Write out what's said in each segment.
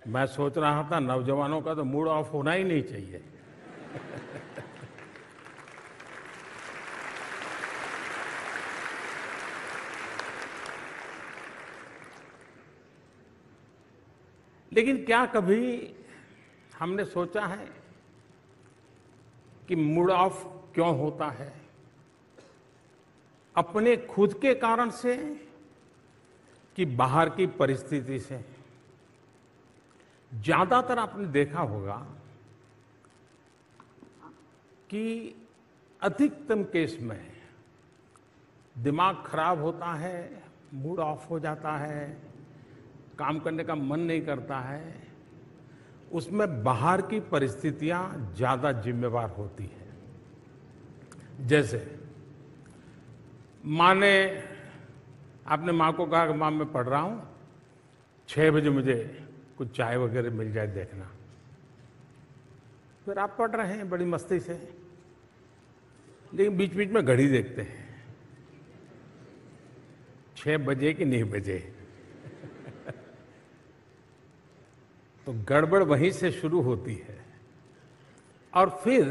मैं सोच रहा था नौजवानों का तो मूड ऑफ होना ही नहीं चाहिए। लेकिन क्या कभी हमने सोचा है कि मूड ऑफ क्यों होता है? अपने खुद के कारण से कि बाहर की परिस्थिति से? ज्यादातर आपने देखा होगा कि अधिकतम केस में दिमाग खराब होता है, मूड ऑफ हो जाता है, काम करने का मन नहीं करता है, उसमें बाहर की परिस्थितियां ज्यादा जिम्मेवार होती हैं। जैसे माँ ने, आपने माँ को कहा कि माँ मैं पढ़ रहा हूं, 6 बजे मुझे कुछ चाय वगैरह मिल जाए देखना। फिर आप पढ़ रहे हैं बड़ी मस्ती से, लेकिन बीच बीच में घड़ी देखते हैं, 6 बजे कि नहीं बजे। तो गड़बड़ वहीं से शुरू होती है और फिर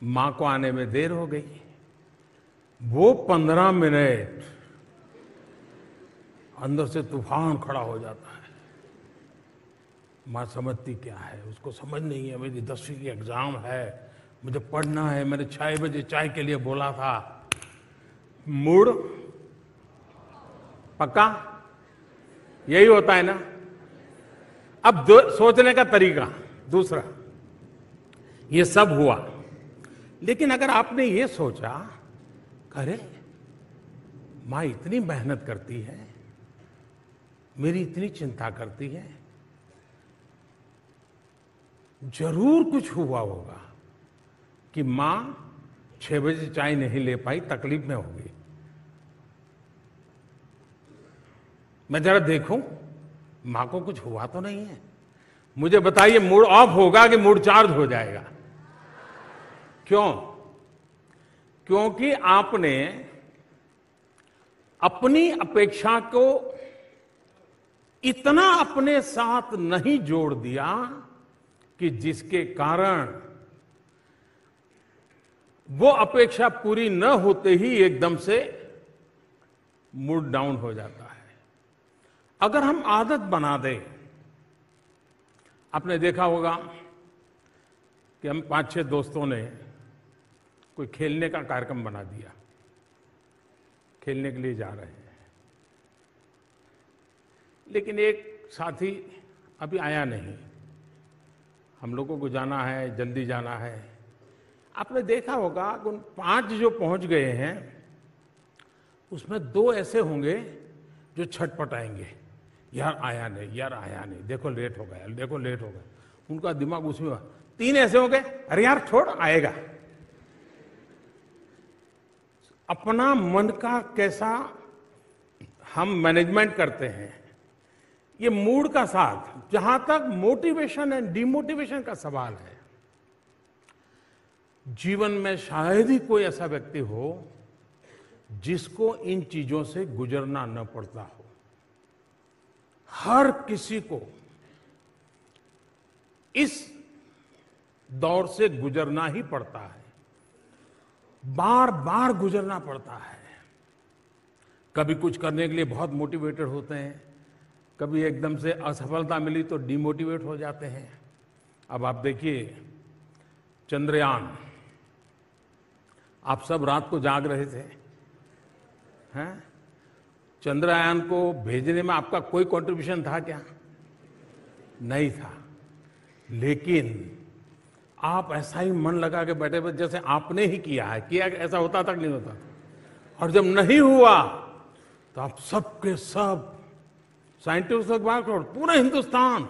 मां को आने में देर हो गई। वो 15 मिनट अंदर से तूफान खड़ा हो जाता है। मां समझती क्या है, उसको समझ नहीं है, मेरी 10वीं की एग्जाम है, मुझे पढ़ना है, मैंने 6 बजे चाय के लिए बोला था। मूड पक्का यही होता है ना। अब सोचने का तरीका दूसरा, ये सब हुआ, लेकिन अगर आपने ये सोचा, अरे मां इतनी मेहनत करती है, मेरी इतनी चिंता करती है, जरूर कुछ हुआ होगा कि मां 6 बजे चाय नहीं ले पाई, तकलीफ में होगी। मैं जरा देखूं मां को कुछ हुआ तो नहीं है। मुझे बताइए, मूड ऑफ होगा कि मूड चार्ज हो जाएगा? क्यों? क्योंकि आपने अपनी अपेक्षा को इतना अपने साथ नहीं जोड़ दिया कि जिसके कारण वो अपेक्षा पूरी न होते ही एकदम से मूड डाउन हो जाता है। अगर हम आदत बना दें, आपने देखा होगा कि हम 5-6 दोस्तों ने कोई खेलने का कार्यक्रम बना दिया, खेलने के लिए जा रहे हैं, लेकिन एक साथी अभी आया नहीं, हम लोगों को जाना है, जल्दी जाना है। आपने देखा होगा कि उन 5 जो पहुंच गए हैं उसमें 2 ऐसे होंगे जो छटपटाएंगे, यार आया नहीं, यार आया नहीं, देखो लेट हो गया, देखो लेट हो गया। उनका दिमाग उसमें। 3 ऐसे होंगे, अरे यार छोड़, आएगा। अपना मन का कैसा हम मैनेजमेंट करते हैं, ये मूड का साथ। जहां तक मोटिवेशन एंड डिमोटिवेशन का सवाल है, जीवन में शायद ही कोई ऐसा व्यक्ति हो जिसको इन चीजों से गुजरना न पड़ता हो। हर किसी को इस दौर से गुजरना ही पड़ता है, बार बार गुजरना पड़ता है। कभी कुछ करने के लिए बहुत मोटिवेटेड होते हैं, कभी एकदम से असफलता मिली तो डिमोटिवेट हो जाते हैं। अब आप देखिए चंद्रयान, आप सब रात को जाग रहे थे, हैं? चंद्रयान को भेजने में आपका कोई कंट्रीब्यूशन था क्या? नहीं था, लेकिन आप ऐसा ही मन लगा के बैठे बैठे जैसे आपने ही किया है। किया ऐसा होता तक नहीं होता, और जब नहीं हुआ तो आप सबके सब साइंटिस्ट पूरा हिंदुस्तान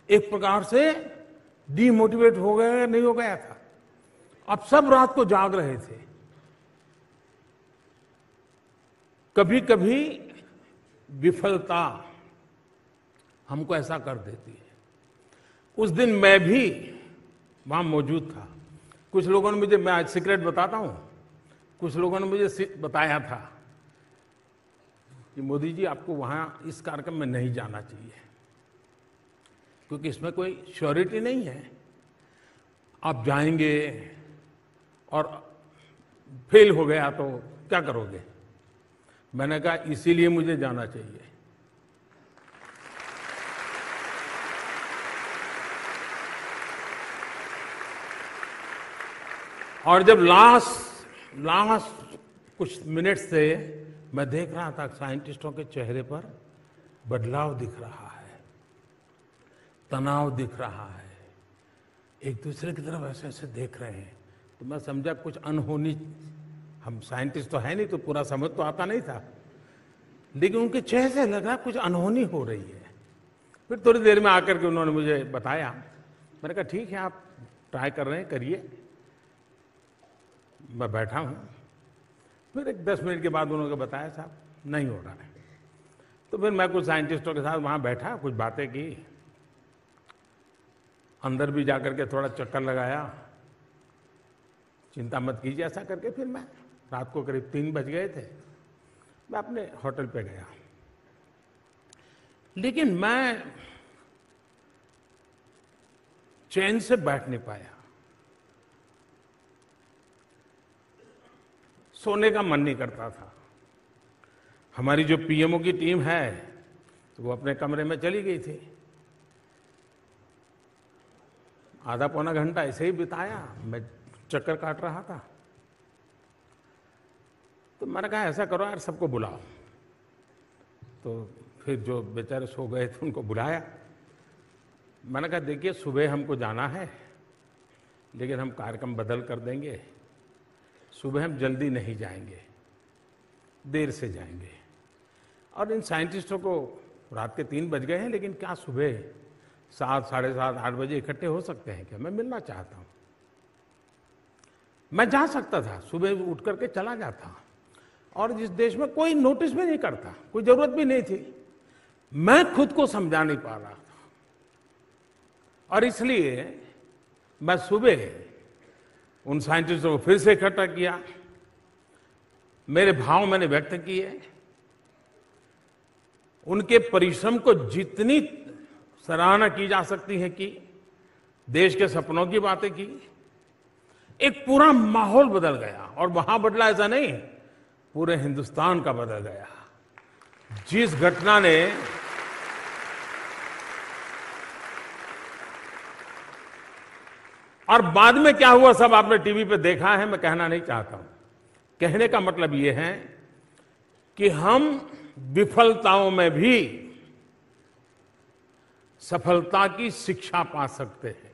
एक प्रकार से डीमोटिवेट हो गया, नहीं हो गया था। आप सब रात को जाग रहे थे। कभी कभी विफलता हमको ऐसा कर देती है। उस दिन मैं भी वहां मौजूद था। कुछ लोगों ने मुझे, मैं आज सीक्रेट बताता हूं, कुछ लोगों ने मुझे बताया था कि मोदी जी आपको वहां इस कार्यक्रम में नहीं जाना चाहिए। क्योंकि इसमें कोई श्योरिटी नहीं है। आप जाएंगे और फेल हो गया तो क्या करोगे? मैंने कहा इसीलिए मुझे जाना चाहिए। और जब लास्ट कुछ मिनट से मैं देख रहा था साइंटिस्टों के चेहरे पर बदलाव दिख रहा है, तनाव दिख रहा है, एक दूसरे की तरफ ऐसे ऐसे देख रहे हैं, तो मैं समझा कुछ अनहोनी, हम साइंटिस्ट तो है नहीं तो पूरा समझ तो आता नहीं था, लेकिन उनके चेहरे से लगा कुछ अनहोनी हो रही है। फिर थोड़ी देर में आकर के उन्होंने मुझे बताया। मैंने कहा ठीक है, आप ट्राई कर रहे हैं, करिए। मैं बैठा हूं। फिर एक 10 मिनट के बाद उन्होंने बताया साहब नहीं हो रहा है। तो फिर मैं कुछ साइंटिस्टों के साथ वहां बैठा, कुछ बातें की, अंदर भी जाकर के थोड़ा चक्कर लगाया, चिंता मत कीजिए ऐसा करके। फिर मैं रात को करीब 3 बज गए थे, मैं अपने होटल पे गया। लेकिन मैं चैन से बैठ नहीं पाया, सोने का मन नहीं करता था। हमारी जो पीएमओ की टीम है तो वो अपने कमरे में चली गई थी। आधा पौना घंटा ऐसे ही बिताया, मैं चक्कर काट रहा था। तो मैंने कहा ऐसा करो यार, सबको बुलाओ। तो फिर जो बेचारे सो गए थे उनको बुलाया। मैंने कहा देखिए सुबह हमको जाना है, लेकिन हम कार्यक्रम बदल कर देंगे। सुबह हम जल्दी नहीं जाएंगे, देर से जाएंगे। और इन साइंटिस्टों को रात के 3 बज गए हैं, लेकिन क्या सुबह 7, साढ़े 7, 8 बजे इकट्ठे हो सकते हैं क्या? मैं मिलना चाहता हूं। मैं जा सकता था, सुबह उठ करके चला जाता, और इस देश में कोई नोटिस भी नहीं करता, कोई जरूरत भी नहीं थी। मैं खुद को समझा नहीं पा रहा था, और इसलिए मैं सुबह उन साइंटिस्टों को फिर से इकट्ठा किया, मेरे भाव मैंने व्यक्त किए, उनके परिश्रम को जितनी सराहना की जा सकती है की, देश के सपनों की बातें की। एक पूरा माहौल बदल गया, और वहां बदला ऐसा नहीं, पूरे हिंदुस्तान का बदल गया। जिस घटना ने और बाद में क्या हुआ सब आपने टीवी पे देखा है, मैं कहना नहीं चाहता हूं। कहने का मतलब यह है कि हम विफलताओं में भी सफलता की शिक्षा पा सकते हैं।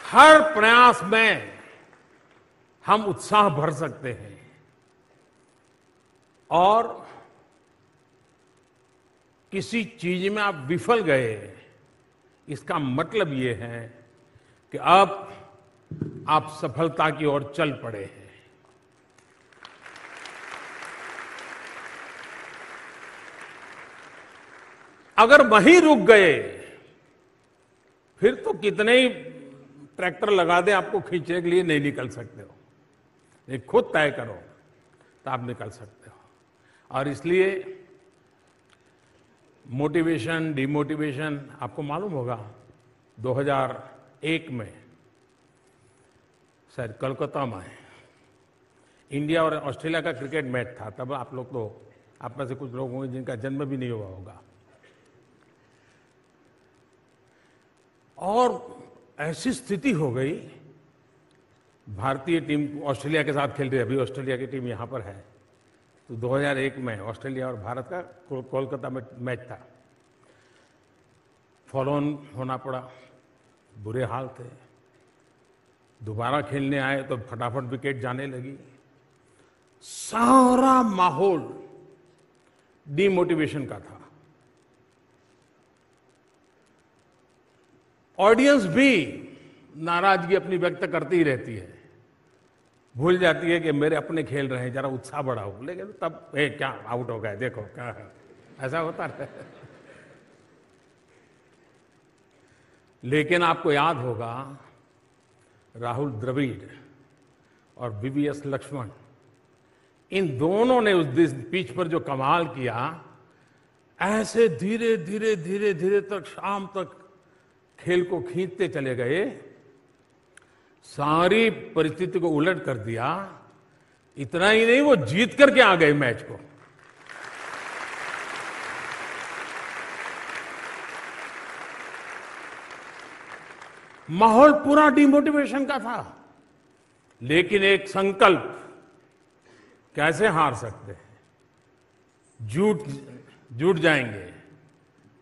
हर प्रयास में हम उत्साह भर सकते हैं, और किसी चीज में आप विफल गए, इसका मतलब ये है कि अब आप सफलता की ओर चल पड़े हैं। अगर वहीं रुक गए, फिर तो कितने ही ट्रैक्टर लगा दे आपको खींचने के लिए, नहीं निकल सकते हो। ये खुद तय करो तो आप निकल सकते हो। और इसलिए मोटिवेशन, डिमोटिवेशन, आपको मालूम होगा 2001 में शायद कोलकाता में इंडिया और ऑस्ट्रेलिया का क्रिकेट मैच था। तब आप लोग तो, आप में से कुछ लोग होंगे जिनका जन्म भी नहीं हुआ होगा। और ऐसी स्थिति हो गई, भारतीय टीम ऑस्ट्रेलिया के साथ खेल रही है, अभी ऑस्ट्रेलिया की टीम यहां पर है। तो 2001 में ऑस्ट्रेलिया और भारत का कोलकाता में मैच था। फॉलो ऑन होना पड़ा, बुरे हाल थे। दोबारा खेलने आए तो फटाफट विकेट जाने लगी। सारा माहौल डिमोटिवेशन का था। ऑडियंस भी नाराजगी अपनी व्यक्त करती ही रहती है, भूल जाती है कि मेरे अपने खेल रहे हैं, जरा उत्साह बढ़ाओ। लेकिन तब क्या आउट हो गए, देखो क्या है, ऐसा होता है। लेकिन आपको याद होगा राहुल द्रविड़ और वीवीएस लक्ष्मण इन दोनों ने उस पिच पर जो कमाल किया, ऐसे धीरे धीरे धीरे धीरे तक शाम तक खेल को खींचते चले गए, सारी परिस्थिति को उलट कर दिया। इतना ही नहीं, वो जीत करके आ गए मैच को। माहौल पूरा डिमोटिवेशन का था, लेकिन एक संकल्प, कैसे हार सकते हैं, जुट जाएंगे,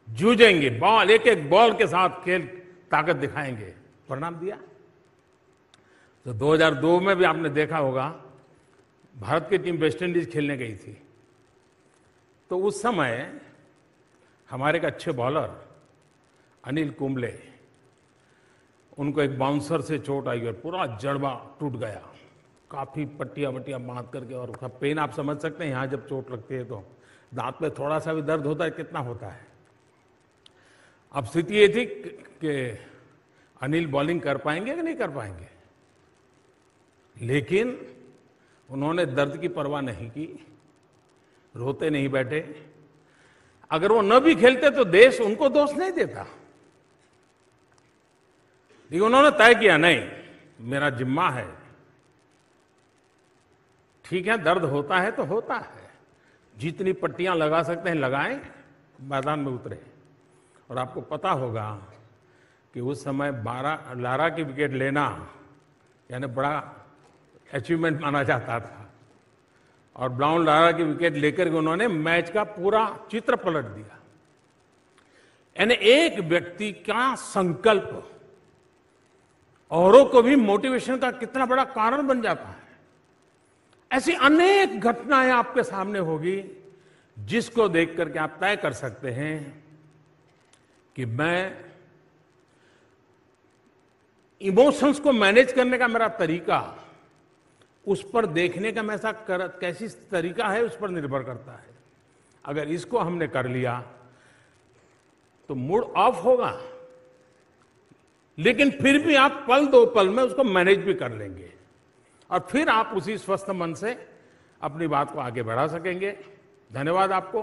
जूझेंगे, बॉल एक एक बॉल के साथ खेल ताकत दिखाएंगे, परिणाम दिया। तो 2002 में भी आपने देखा होगा, भारत की टीम वेस्ट इंडीज खेलने गई थी, तो उस समय हमारे एक अच्छे बॉलर अनिल कुंबले, उनको एक बाउंसर से चोट आई और पूरा जड़बा टूट गया, काफी पट्टियां वट्टियां बांध करके, और उसका पेन आप समझ सकते हैं, यहां जब चोट लगती है तो दांत में थोड़ा सा भी दर्द होता है, कितना होता है। अब स्थिति ये थी कि अनिल बॉलिंग कर पाएंगे कि नहीं कर पाएंगे, लेकिन उन्होंने दर्द की परवाह नहीं की, रोते नहीं बैठे। अगर वो न भी खेलते तो देश उनको दोष नहीं देता, लेकिन उन्होंने तय किया, नहीं, मेरा जिम्मा है, ठीक है, दर्द होता है तो होता है, जितनी पट्टियां लगा सकते हैं लगाएं, मैदान में उतरे। और आपको पता होगा कि उस समय लारा की विकेट लेना यानी बड़ा अचीवमेंट माना जाता था, और ब्राउन लारा की विकेट लेकर के उन्होंने मैच का पूरा चित्र पलट दिया। यानी एक व्यक्ति का संकल्प औरों को भी मोटिवेशन का कितना बड़ा कारण बन जाता है। ऐसी अनेक घटनाएं आपके सामने होगी, जिसको देख करके आप तय कर सकते हैं कि मैं इमोशंस को मैनेज करने का मेरा तरीका, उस पर देखने का मैं कैसी तरीका है, उस पर निर्भर करता है। अगर इसको हमने कर लिया तो मूड ऑफ होगा, लेकिन फिर भी आप पल दो पल में उसको मैनेज भी कर लेंगे, और फिर आप उसी स्वस्थ मन से अपनी बात को आगे बढ़ा सकेंगे। धन्यवाद आपको।